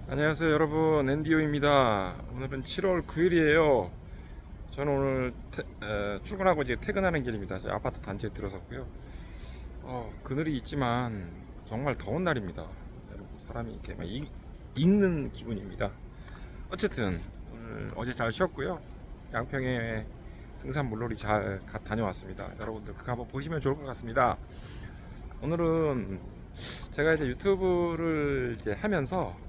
안녕하세요 여러분, 앤디오입니다. 오늘은 7월 9일이에요. 저는 오늘 출근하고 이제 퇴근하는 길입니다. 제 아파트 단지에 들어섰고요. 그늘이 있지만 정말 더운 날입니다. 여러분, 사람이 이렇게 막 익는 기분입니다. 어쨌든 오늘 어제 잘 쉬었고요. 양평에 등산 물놀이 잘 다녀왔습니다. 여러분들 그거 한번 보시면 좋을 것 같습니다. 오늘은 제가 이제 유튜브를 이제 하면서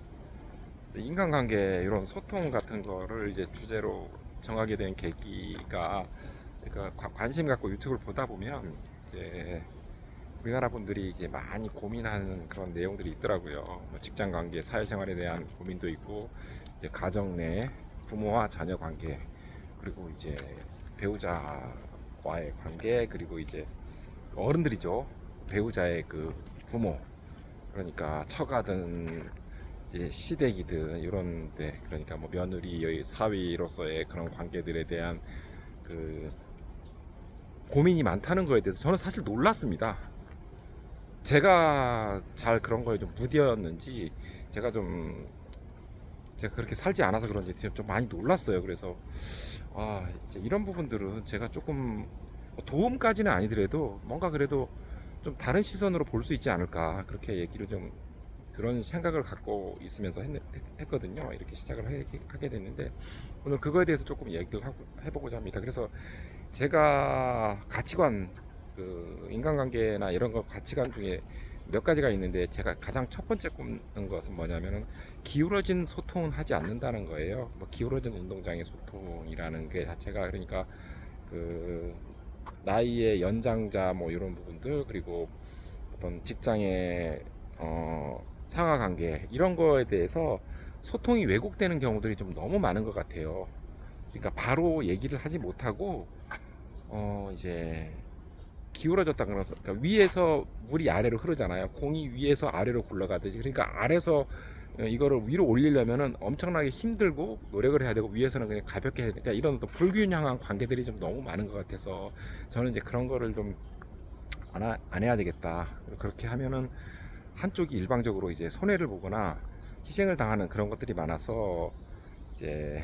인간관계 이런 소통 같은 거를 이제 주제로 정하게 된 계기가, 그러니까 관심 갖고 유튜브를 보다 보면 이제 우리나라 분들이 이제 많이 고민하는 그런 내용들이 있더라고요. 뭐 직장 관계, 사회생활에 대한 고민도 있고, 이제 가정 내 부모와 자녀 관계, 그리고 이제 배우자와의 관계, 그리고 이제 어른들이죠. 배우자의 그 부모, 그러니까 처가든 이제 시댁이든 이런데, 그러니까 뭐 며느리 사위로서의 그런 관계들에 대한 그 고민이 많다는 거에 대해서 저는 사실 놀랐습니다. 제가 잘 그런 거에 좀 무디었는지, 제가 좀 제가 그렇게 살지 않아서 그런지 좀 많이 놀랐어요. 그래서 이제 이런 부분들은 제가 조금 도움까지는 아니더라도 뭔가 그래도 좀 다른 시선으로 볼 수 있지 않을까, 그렇게 얘기를 좀 그런 생각을 갖고 있으면서 했거든요. 이렇게 시작을 하게 됐는데 오늘 그거에 대해서 조금 얘기를 해보고자 합니다. 그래서 제가 가치관, 그 인간관계나 이런 거 가치관 중에 몇 가지가 있는데, 제가 가장 첫 번째 꼽는 것은 뭐냐면은 기울어진 소통은 하지 않는다는 거예요. 뭐 기울어진 운동장의 소통이라는 게 자체가, 그러니까 그 나이의 연장자 뭐 이런 부분들, 그리고 어떤 직장의 상하 관계 이런 거에 대해서 소통이 왜곡되는 경우들이 좀 너무 많은 것 같아요. 그러니까 바로 얘기를 하지 못하고 이제 기울어졌다 그러면서, 그러니까 위에서 물이 아래로 흐르잖아요. 공이 위에서 아래로 굴러가듯이. 그러니까 아래서 이거를 위로 올리려면은 엄청나게 힘들고 노력을 해야 되고, 위에서는 그냥 가볍게 해야 되니까, 이런 또 불균형한 관계들이 좀 너무 많은 것 같아서 저는 이제 그런 거를 좀 안 해야 되겠다. 그렇게 하면은 한쪽이 일방적으로 이제 손해를 보거나 희생을 당하는 그런 것들이 많아서, 이제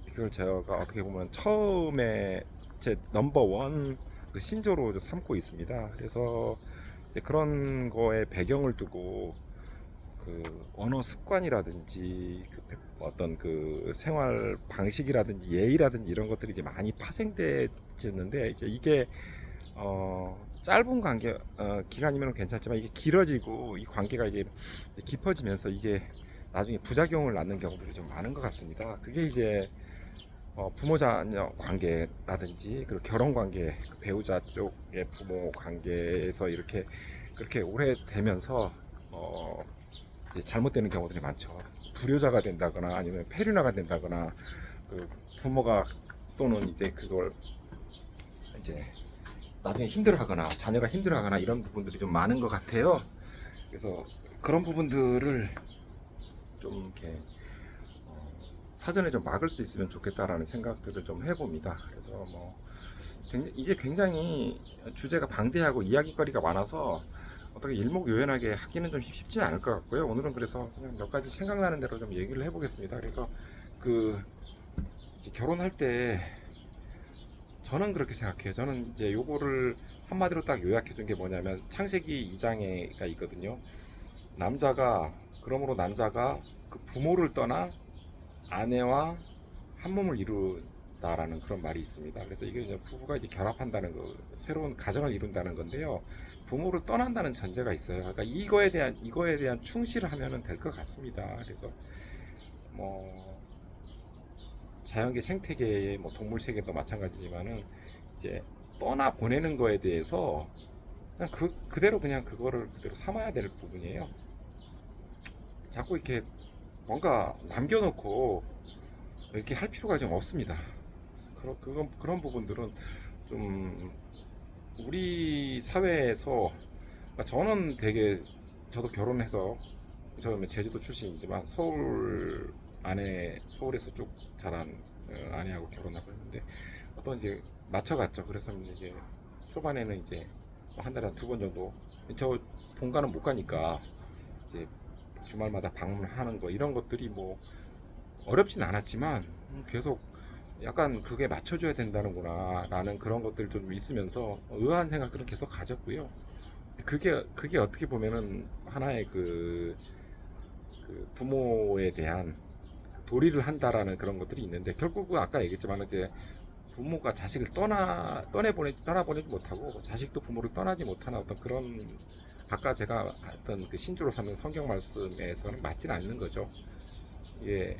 그걸 제가 어떻게 보면 처음에 제 넘버원 그 신조로 삼고 있습니다. 그래서 이제 그런 거에 배경을 두고 그 언어 습관이라든지 어떤 그 생활 방식이라든지 예의라든지 이런 것들이 이제 많이 파생되었는데, 이제 이게 짧은 관계 기간이면 괜찮지만, 이게 길어지고 이 관계가 이제 깊어지면서 이게 나중에 부작용을 낳는 경우들이 좀 많은 것 같습니다. 그게 이제 부모 자녀 관계라든지, 그리고 결혼 관계, 그 배우자 쪽의 부모 관계에서 이렇게 그렇게 오래 되면서 이제 잘못되는 경우들이 많죠. 불효자가 된다거나 아니면 폐륜화가 된다거나, 그 부모가 또는 이제 그걸 이제 나중에 힘들어하거나 자녀가 힘들어하거나 이런 부분들이 좀 많은 것 같아요. 그래서 그런 부분들을 좀 이렇게 사전에 좀 막을 수 있으면 좋겠다라는 생각들을 좀 해봅니다. 그래서 뭐 이게 굉장히 주제가 방대하고 이야기거리가 많아서 어떻게 일목요연하게 하기는 좀 쉽지 않을 것 같고요. 오늘은 그래서 그냥 몇 가지 생각나는 대로 좀 얘기를 해보겠습니다. 그래서 그 이제 결혼할 때 저는 그렇게 생각해요. 저는 이제 요거를 한마디로 딱 요약해 준 게 뭐냐면, 창세기 2장에가 있거든요. 남자가, 그러므로 남자가 그 부모를 떠나 아내와 한 몸을 이룬다라는 그런 말이 있습니다. 그래서 이게 이제 부부가 이제 결합한다는 거, 새로운 가정을 이룬다는 건데요. 부모를 떠난다는 전제가 있어요. 그러니까 이거에 대한 충실을 하면은 될 것 같습니다. 그래서 뭐 자연계, 생태계, 뭐 동물 세계도 마찬가지지만은, 이제 떠나 보내는 거에 대해서 그냥 그대로 그냥 그거를 그대로 삼아야 될 부분이에요. 자꾸 이렇게 뭔가 남겨놓고 이렇게 할 필요가 좀 없습니다. 그런 부분들은 좀 우리 사회에서, 그러니까 저는 되게, 저도 결혼해서, 저는 제주도 출신이지만 서울에서 쭉 자란 아내하고 결혼하고 했는데, 어떤 이제 맞춰갔죠. 그래서 이제 초반에는 이제 한 달에 한 두 번 정도, 저 본가는 못 가니까 이제 주말마다 방문하는 거 이런 것들이 뭐 어렵진 않았지만 계속 약간 그게 맞춰줘야 된다는구나 라는 그런 것들 좀 있으면서 의아한 생각들은 계속 가졌고요. 그게 어떻게 보면은 하나의 그 부모에 대한 도리를 한다라는 그런 것들이 있는데, 결국은 아까 얘기했지만 이제 부모가 자식을 떠나보내지 못하고 자식도 부모를 떠나지 못하는 어떤 그런, 아까 제가 했던 그 신조로 삼는 성경 말씀에서는 맞지는 않는 거죠. 예,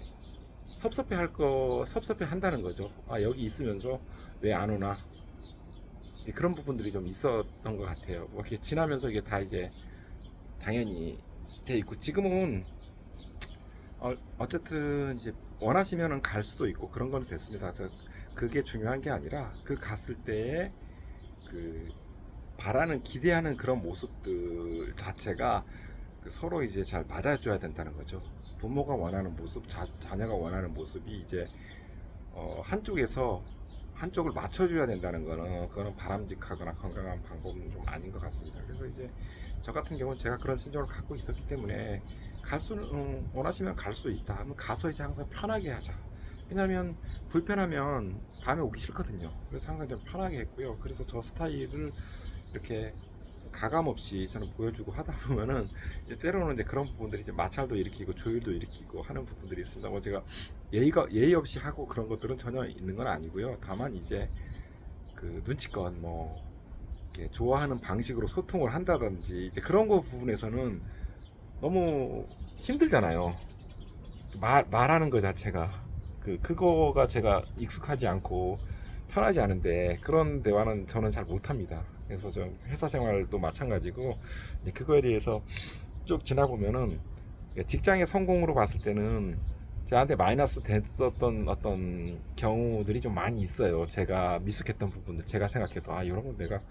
섭섭해 한다는 거죠. 아, 여기 있으면서 왜 안 오나. 예, 그런 부분들이 좀 있었던 것 같아요. 뭐 이렇게 지나면서 이게 다 이제 당연히 돼 있고, 지금은 어쨌든 이제 원하시면은 갈 수도 있고 그런 건 됐습니다. 그게 중요한 게 아니라 그 갔을 때의 그 바라는, 기대하는 그런 모습들 자체가 서로 이제 잘 맞아줘야 된다는 거죠. 부모가 원하는 모습, 자녀가 원하는 모습이 이제 한쪽을 맞춰줘야 된다는 거는, 그거는 바람직하거나 건강한 방법은 좀 아닌 것 같습니다. 그래서 이제 저 같은 경우는 제가 그런 심정을 갖고 있었기 때문에 원하시면 갈 수 있다 하면 가서 이제 항상 편하게 하자. 왜냐하면 불편하면 다음에 오기 싫거든요. 그래서 항상 좀 편하게 했고요. 그래서 저 스타일을 이렇게 가감 없이 저는 보여주고 하다 보면은 이제 때로는 이제 그런 부분들이 이제 마찰도 일으키고 조율도 일으키고 하는 부분들이 있습니다. 뭐 제가 예의 없이 하고 그런 것들은 전혀 있는 건 아니고요. 다만 이제 그 눈치껏 뭐 이렇게 좋아하는 방식으로 소통을 한다든지 이제 그런 거 부분에서는 너무 힘들잖아요. 말하는 거 자체가 그거가 제가 익숙하지 않고 편하지 않은데, 그런 대화는 저는 잘 못합니다. 그래서 좀 회사 생활도 마찬가지고, 이제 그거에 대해서 쭉 지나보면은 직장의 성공으로 봤을 때는 저한테 마이너스 됐었던 어떤 경우들이 좀 많이 있어요. 제가 미숙했던 부분들, 제가 생각해도 아, 이런 건 내가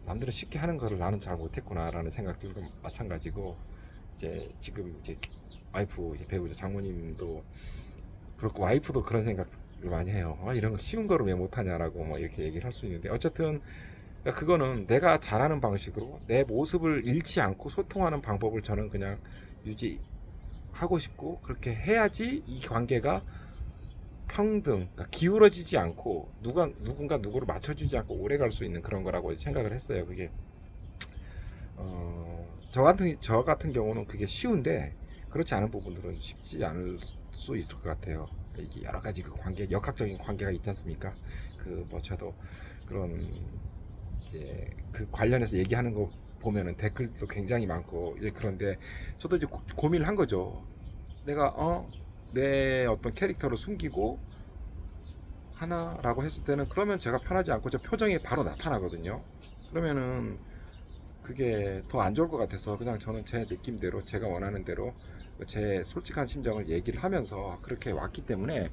남들은 쉽게 하는 거를 나는 잘 못했구나라는 생각들도 마찬가지고, 이제 지금 이제 와이프, 이제 배우자 장모님도 그렇고 와이프도 그런 생각을 많이 해요. 아, 이런 거 쉬운 거를 왜 못하냐라고 뭐 이렇게 얘기를 할 수 있는데, 어쨌든 그거는 내가 잘하는 방식으로 내 모습을 잃지 않고 소통하는 방법을 저는 그냥 유지하고 싶고, 그렇게 해야지 이 관계가 평등, 그러니까 기울어지지 않고 누군가 누구를 맞춰주지 않고 오래 갈 수 있는 그런 거라고 생각을 했어요. 그게 저 같은 경우는 그게 쉬운데, 그렇지 않은 부분들은 쉽지 않을 수 있을 것 같아요. 이게 여러 가지 그 역학적인 관계가 있지 않습니까? 그 뭐 저도 그런 이제 그 관련해서 얘기하는 거 보면은 댓글도 굉장히 많고, 이제 그런데 저도 이제 고민을 한 거죠. 내가 내 어떤 캐릭터를 숨기고 하나라고 했을 때는, 그러면 제가 편하지 않고 저 표정이 바로 나타나거든요. 그러면은 그게 더 안 좋을 것 같아서 그냥 저는 제 느낌대로, 제가 원하는 대로 제 솔직한 심정을 얘기를 하면서 그렇게 왔기 때문에,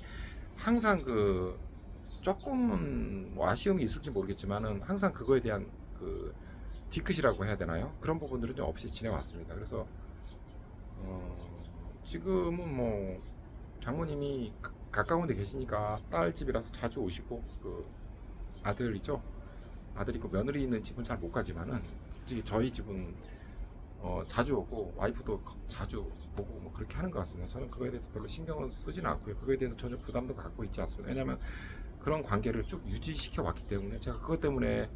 항상 그 조금은 뭐 아쉬움이 있을지 모르겠지만은 항상 그거에 대한 그 뒤끝이라고 해야 되나요? 그런 부분들은 좀 없이 지내왔습니다. 그래서 지금은 뭐 장모님이 가까운 데 계시니까 딸 집이라서 자주 오시고, 그 아들이죠. 아들 있고 며느리 있는 집은 잘 못 가지만은 솔직히 저희 집은 자주 오고 와이프도 자주 보고 뭐 그렇게 하는 것 같습니다. 저는 그거에 대해서 별로 신경을 쓰지는 않고요. 그거에 대해서 전혀 부담도 갖고 있지 않습니다. 왜냐하면 그런 관계를 쭉 유지시켜 왔기 때문에, 제가 그것 때문에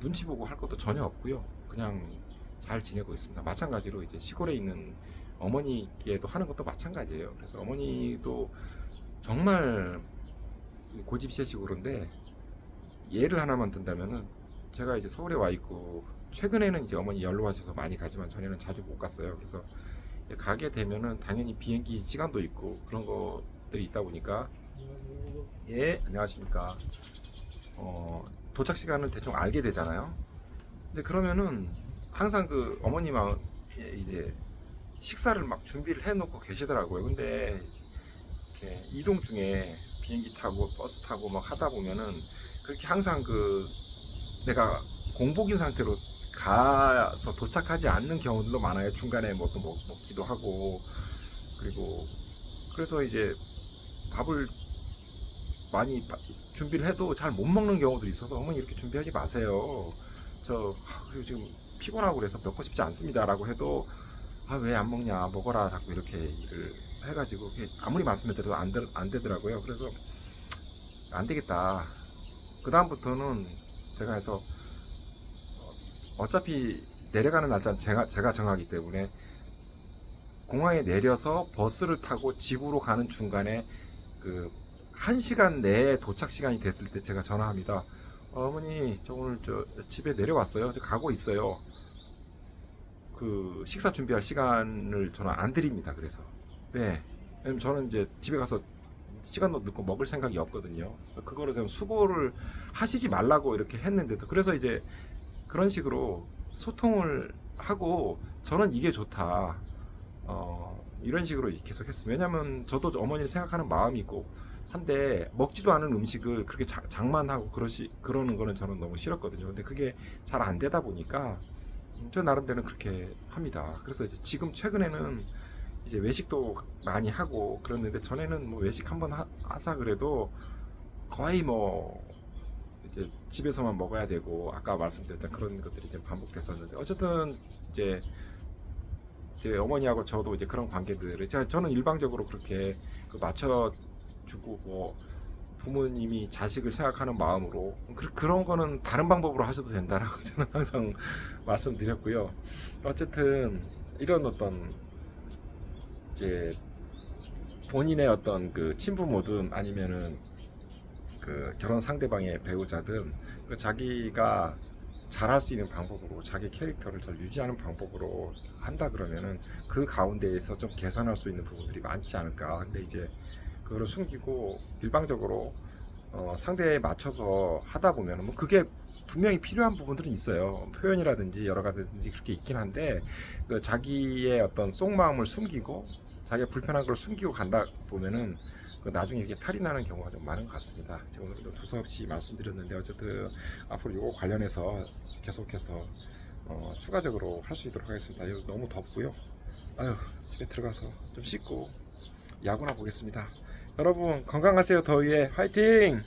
눈치 보고 할 것도 전혀 없고요. 그냥 잘 지내고 있습니다. 마찬가지로 이제 시골에 있는 어머니께도 하는 것도 마찬가지예요. 그래서 어머니도 정말 고집세시고, 그런데 예를 하나만 든다면은, 제가 이제 서울에 와 있고 최근에는 이제 어머니 연로하셔서 많이 가지만 전에는 자주 못 갔어요. 그래서 가게 되면은 당연히 비행기 시간도 있고 그런 것들이 있다 보니까, 예, 안녕하십니까. 도착 시간을 대충 알게 되잖아요. 근데 그러면은 항상 그 어머님은 이제 식사를 막 준비를 해놓고 계시더라고요. 근데 이렇게 이동 중에 비행기 타고 버스 타고 막 하다 보면은 그렇게 항상 그 내가 공복인 상태로 가서 도착하지 않는 경우들도 많아요. 중간에 뭐 또 먹기도 하고, 그리고 그래서 이제 밥을 많이 준비를 해도 잘 못 먹는 경우들이 있어서, 어머니 이렇게 준비하지 마세요. 그리고 지금 피곤하고 그래서 먹고 싶지 않습니다라고 해도 아, 왜 안 먹냐, 먹어라, 자꾸 이렇게 일을 해가지고 그게 아무리 말씀드려도 안 되더라고요. 그래서 안 되겠다. 그 다음부터는 제가 해서 어차피 내려가는 날짜는 제가 정하기 때문에 공항에 내려서 버스를 타고 집으로 가는 중간에 그 1시간 내에 도착 시간이 됐을 때 제가 전화합니다. 어머니, 저 오늘 저 집에 내려왔어요. 저 가고 있어요. 그 식사 준비할 시간을 저는 안 드립니다. 그래서 네, 왜냐면 저는 이제 집에 가서 시간도 늦고 먹을 생각이 없거든요. 그거를 그냥 수고를 하시지 말라고 이렇게 했는데도, 그래서 이제 그런 식으로 소통을 하고 저는 이게 좋다. 이런 식으로 계속 했어요. 왜냐면 저도 어머니를 생각하는 마음이고 한데 먹지도 않은 음식을 그렇게 장만하고 그러는 거는 저는 너무 싫었거든요. 근데 그게 잘 안 되다 보니까 저 나름대로는 그렇게 합니다. 그래서 이제 지금 최근에는 이제 외식도 많이 하고 그랬는데, 전에는 뭐 외식 한번 하자 그래도 거의 뭐 이제 집에서만 먹어야 되고 아까 말씀드렸던 그런 것들이 이제 반복됐었는데, 어쨌든 이제 제 어머니하고 저도 이제 그런 관계들을 저는 일방적으로 그렇게 그 맞춰주고, 뭐 부모님이 자식을 생각하는 마음으로 그런 거는 다른 방법으로 하셔도 된다라고 저는 항상 말씀드렸고요. 어쨌든 이런 어떤 이제 본인의 어떤 그 친부모든 아니면은 그 결혼 상대방의 배우자든 그 자기가 잘할 수 있는 방법으로 자기 캐릭터를 잘 유지하는 방법으로 한다 그러면은 그 가운데에서 좀 개선할 수 있는 부분들이 많지 않을까. 근데 이제 그거를 숨기고 일방적으로 상대에 맞춰서 하다 보면은 뭐 그게 분명히 필요한 부분들은 있어요. 표현이라든지 여러 가지든지 그렇게 있긴 한데, 그 자기의 어떤 속마음을 숨기고 자기가 불편한 걸 숨기고 간다 보면은 그 나중에 이게 탈이 나는 경우가 좀 많은 것 같습니다. 제가 오늘도 두서없이 말씀드렸는데, 어쨌든 앞으로 이거 관련해서 계속해서 추가적으로 할 수 있도록 하겠습니다. 여기 너무 덥고요. 아유, 집에 들어가서 좀 씻고 야구나 보겠습니다. 여러분 건강하세요. 더위에 화이팅!